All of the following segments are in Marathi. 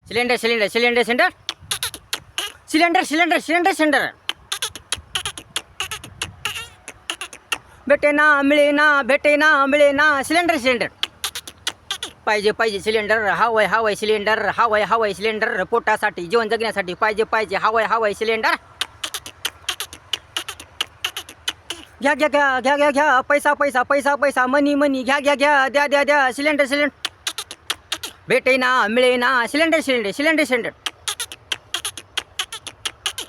cylinder cylinder cylinder centre cylinder cylinder cylinder centre भेटे ना मिळे ना भेटे ना मिळे ना सिलेंडर सिलेंडर पाहिजे पाहिजे सिलेंडर हवंय हवंय सिलेंडर हवंय हवंय सिलेंडर पोटासाठी जीवन जगण्यासाठी पाहिजे पाहिजे हवंय हवंय सिलेंडर घ्या घ्या घ्या घ्या घ्या घ्या पैसा पैसा पैसा पैसा मनी मनी घ्या घ्या घ्या द्या द्या द्या सिलेंडर सिलेंडर भेटे ना मिळे ना सिलेंडर सिलेंडर सिलेंडर सिलेंडर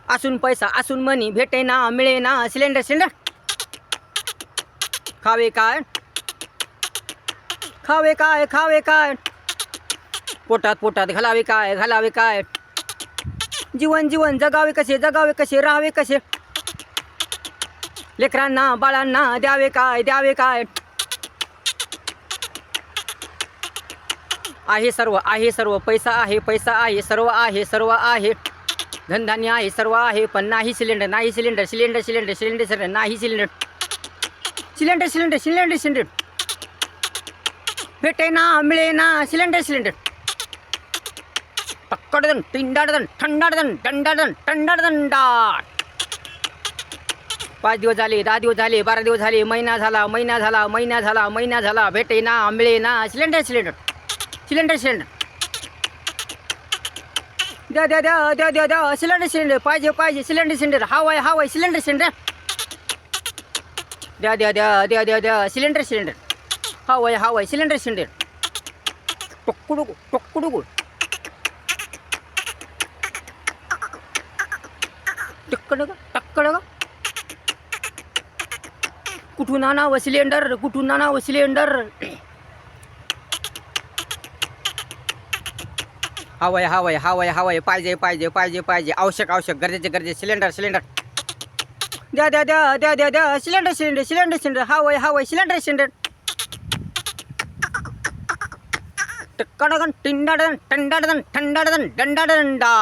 असून पैसा असून मनी भेटे ना मिळे ना सिलेंडर सिलेंडर खावे काय खावे काय खावे काय पोटात पोटात घालावे काय घालावे काय जीवन जीवन जगावे कसे राहावे कसे लेकरांना बाळांना द्यावे काय आहे सर्व पैसा आहे सर्व आहे धनधान्य आहे सर्व आहे पण नाही सिलेंडर नाही cylinder cylinder cylinder cylinder cylinder नाही cylinder cylinder cylinder cylinder cylinder भेटे ना मिळे ना सिलेंडर सिलेंडर टक्कडदन टिंडाडदन थंडाडदन दंडाडन टंडाडदंडा 5 दिवस झाले 10 दिवस झाले 12 दिवस झाले महिना झाला भेटे ना मिळे ना सिलेंडर सिलेंडर सिलेंडर सिलेंडर द्या द्या द्या द्या द्या द्या सिलेंडर सिलेंडर पाहिजे पाहिजे सिलेंडर सिलेंडर हवाय सिलेंडर सिलेंडर द्या द्या द्या द्या द्या द्या सिलेंडर सिलेंडर हवाय सिलेंडर सिलेंडर टक्कडुगु टक्कडुगु टक्कडग टक्कडग कुठून आणावं सिलेंडर हवाय पाहिजे आवश्यक गरजेचे सिलेंडर द्या द्या द्या द्या द्या द्या सिलेंडर हवाय सिलेंडर टक्कडगन टिंडाडन टंडाडन थंडाडन दंडाडंडा